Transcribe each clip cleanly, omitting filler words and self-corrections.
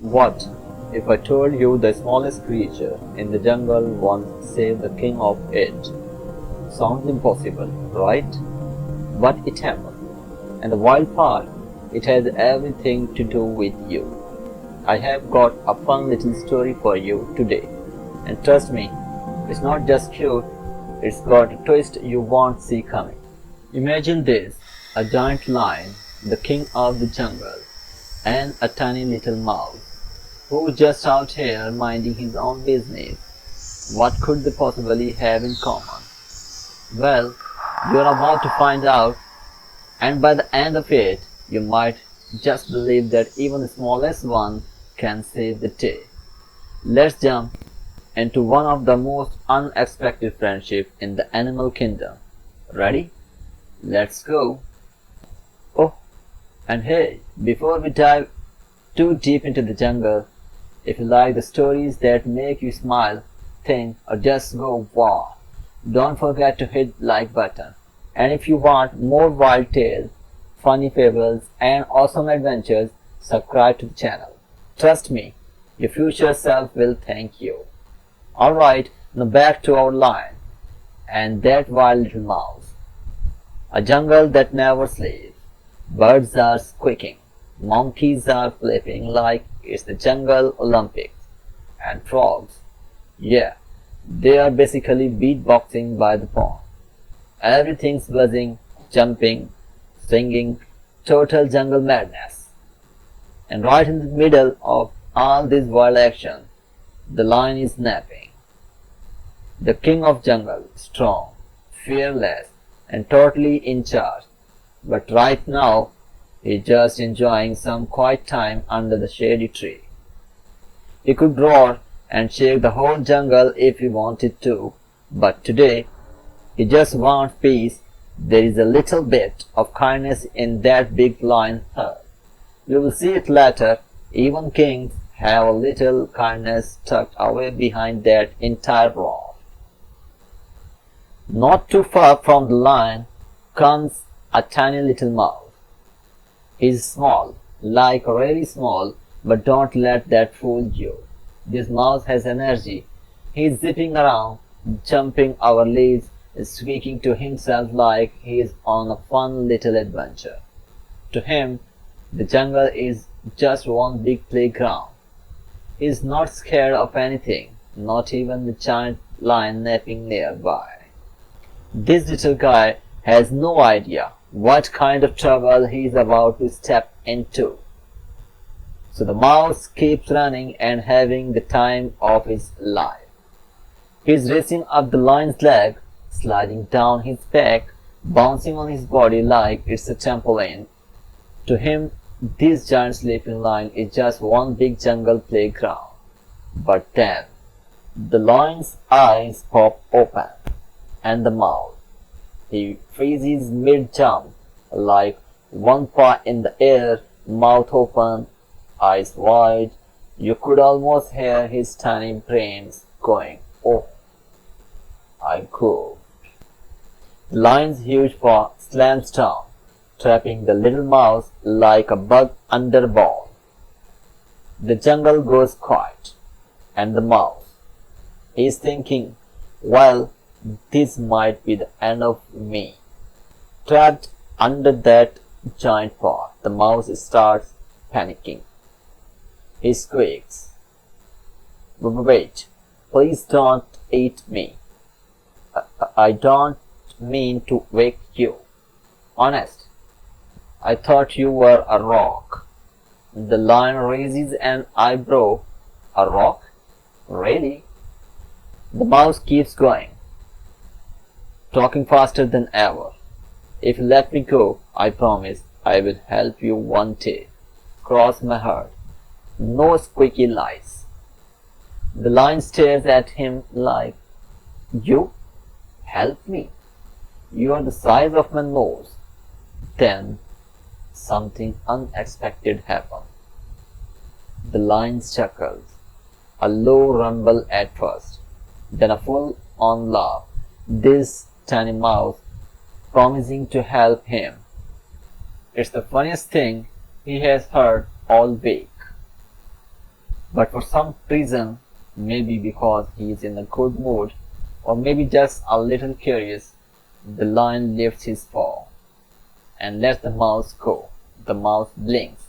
What if I told you the smallest creature in the jungle once saved the king of it? Sounds impossible, right? But it happened. And the wild part, it has everything to do with you. I have got a fun little story for you today. And trust me, it's not just cute, it's got a twist you won't see coming. Imagine this, a giant lion, the king of the jungle, and a tiny little mouse who's just out here minding his own business. What could they possibly have in common? Well, you're about to find out, and by the end of it, you might just believe that even the smallest one can save the day. Let's jump into one of the most unexpected friendships in the animal kingdom. Ready? Let's go. Oh, and hey, before we dive too deep into the jungle, if you like the stories that make you smile, think, or just go wow, don't forget to hit the like button. And if you want more wild tales, funny fables, and awesome adventures, subscribe to the channel. Trust me, your future self will thank you. Alright, now back to our lion and that wild little mouse. A jungle that never sleeps. Birds are squeaking. Monkeys are flipping like it's the jungle Olympics. And frogs, yeah, they are basically beatboxing by the pond. Everything's buzzing, jumping, swinging, total jungle madness. And right in the middle of all this wild action, the lion is napping. The king of jungle, strong, fearless, and totally in charge. But right now, he's just enjoying some quiet time under the shady tree. He could roar and shake the whole jungle if he wanted to, but today, he just wants peace. There is a little bit of kindness in that big lion's heart. You will see it later. Even kings have a little kindness tucked away behind that entire roar. Not too far from the lion comes a tiny little mouse. He's small, like really small, but don't let that fool you. This mouse has energy. He's zipping around, jumping over leaves, speaking to himself like he's on a fun little adventure. To him, the jungle is just one big playground. He's not scared of anything, not even the giant lion napping nearby. This little guy has no idea what kind of trouble he's about to step into. So the mouse keeps running and having the time of his life. He's racing up the lion's leg, sliding down his back, bouncing on his body like it's a trampoline. To him, this giant sleeping lion is just one big jungle playground. But then, the lion's eyes pop open, and the mouse, he freezes mid-jump, like one paw in the air, mouth open, eyes wide. You could almost hear his tiny brains going, oh, I go. The lion's huge paw slams down, trapping the little mouse like a bug under a ball. The jungle goes quiet, and the mouse is thinking, well, this might be the end of me. Trapped under that giant paw, the mouse starts panicking. He squeaks, wait, please don't eat me. I don't mean to wake you. Honest, I thought you were a rock. The lion raises an eyebrow. A rock? Really? The mouse keeps going, talking faster than ever. If you let me go, I promise I will help you one day. Cross my heart. No squeaky lies. The lion stares at him like, you? Help me? You are the size of my nose. Then something unexpected happened. The lion chuckles, a low rumble at first, then a full-on laugh. This tiny mouse promising to help him. It's the funniest thing he has heard all week. But for some reason, maybe because he is in a good mood, or maybe just a little curious, the lion lifts his paw and lets the mouse go. The mouse blinks,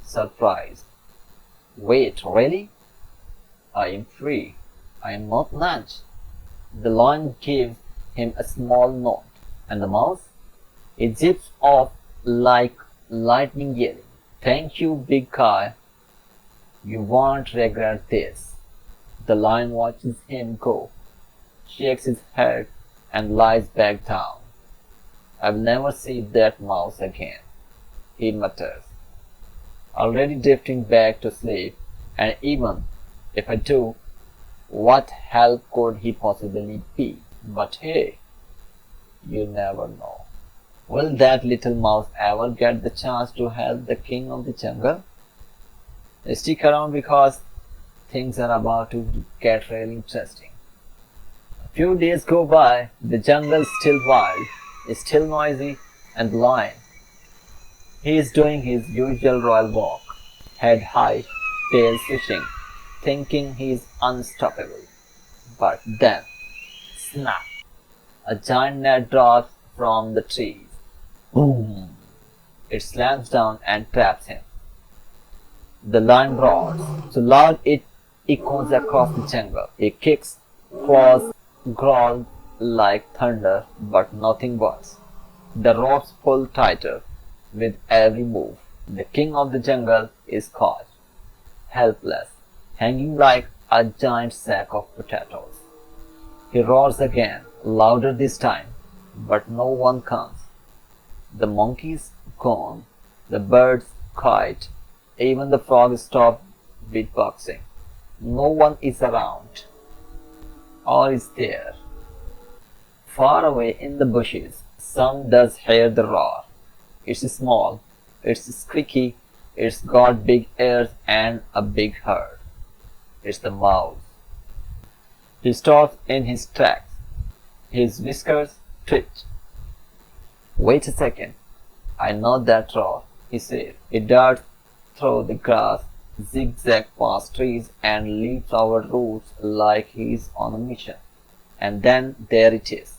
surprised. Wait, really? I am free. I am not lunch. The lion gives him a small nod, and the mouse? It zips off like lightning yelling, "Thank you, big guy. You won't regret this." The lion watches him go, shakes his head, and lies back down. "I'll never see that mouse again," he mutters, already drifting back to sleep. "And even if I do, what help could he possibly be? But hey, you never know. Will that little mouse ever get the chance to help the king of the jungle?" Stick around because things are about to get really interesting. A few days go by, the jungle is still wild, is still noisy, and the lion. He is doing his usual royal walk, head high, tail swishing, thinking he is unstoppable. But then, snap! A giant net drops from the trees. Boom! It slams down and traps him. The lion roars so loud it echoes across the jungle. He kicks, claws, growls like thunder, but nothing works. The ropes pull tighter with every move. The king of the jungle is caught, helpless, hanging like a giant sack of potatoes. He roars again, louder this time, but no one comes. The monkey's gone, the birds quiet, even the frog stopped beatboxing. No one is around, or is there. Far away in the bushes, some does hear the roar. It's small, it's squeaky, it's got big ears and a big herd. It's the mouse. He stops in his tracks. His whiskers twitch. "Wait a second. I know that roar," he says. He darts through the grass, zigzag past trees, and leaps over roots like he's on a mission. And then there it is.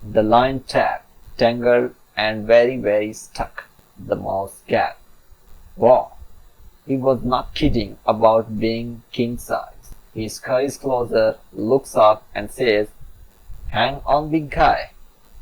The lion trapped, tangled, and very stuck. The mouse gasped. Wow! He was not kidding about being king size. He scurries closer, looks up, and says, "Hang on, big guy.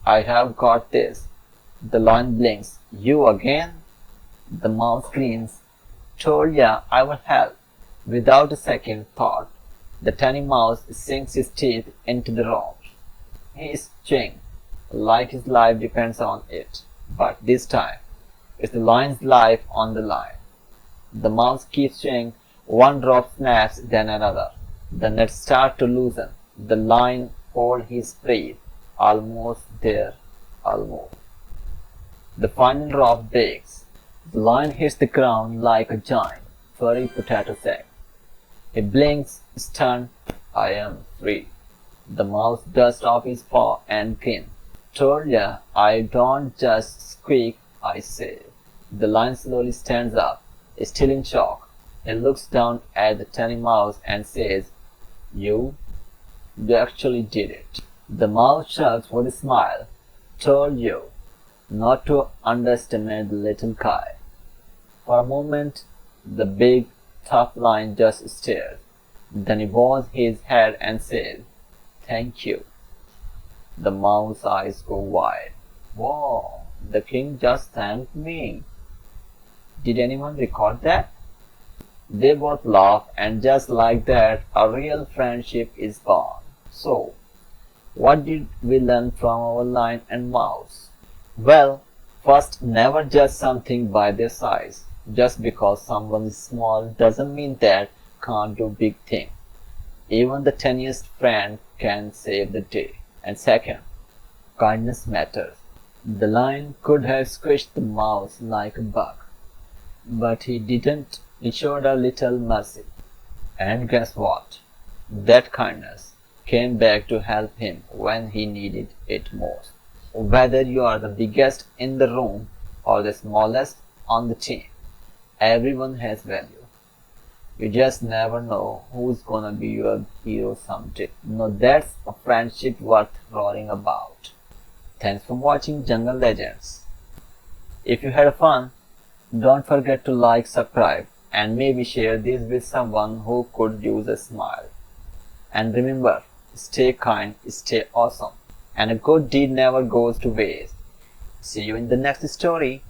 I have got this." The lion blinks. "You again?" The mouse grins. "Told ya I would help." Without a second thought, the tiny mouse sinks his teeth into the ropes. He is chewing, like his life depends on it. But this time, it's the lion's life on the line. The mouse keeps chewing. One rope snaps, then another. The nets start to loosen. The lion holds his breath. Almost there, almost. The final rope breaks. The lion hits the ground like a giant, furry potato sack. He blinks, stunned. "I am free." The mouse dusts off his paw and grins. "Told ya, I don't just squeak, I say." The lion slowly stands up, still in shock. He looks down at the tiny mouse and says, You actually did it." The mouse shrugs with a smile. "Told you not to underestimate the little guy." For a moment, the big, tough lion just stares. Then he bows his head and says, "Thank you." The mouse's eyes go wide. "Whoa, the king just thanked me. Did anyone record that?" They both laugh, and just like that, a real friendship is born. So, what did we learn from our lion and mouse? Well, first, never judge something by their size. Just because someone is small doesn't mean that can't do big things. Even the tiniest friend can save the day. And second, kindness matters. The lion could have squished the mouse like a bug, but he didn't. He showed a little mercy. And guess what? That kindness came back to help him when he needed it most. Whether you are the biggest in the room or the smallest on the team, everyone has value. You just never know who's gonna be your hero someday. Now that's a friendship worth roaring about. Thanks for watching Jungle Legends. If you had fun, don't forget to like, subscribe, and maybe share this with someone who could use a smile. And remember, stay kind, stay awesome, and a good deed never goes to waste. See you in the next story.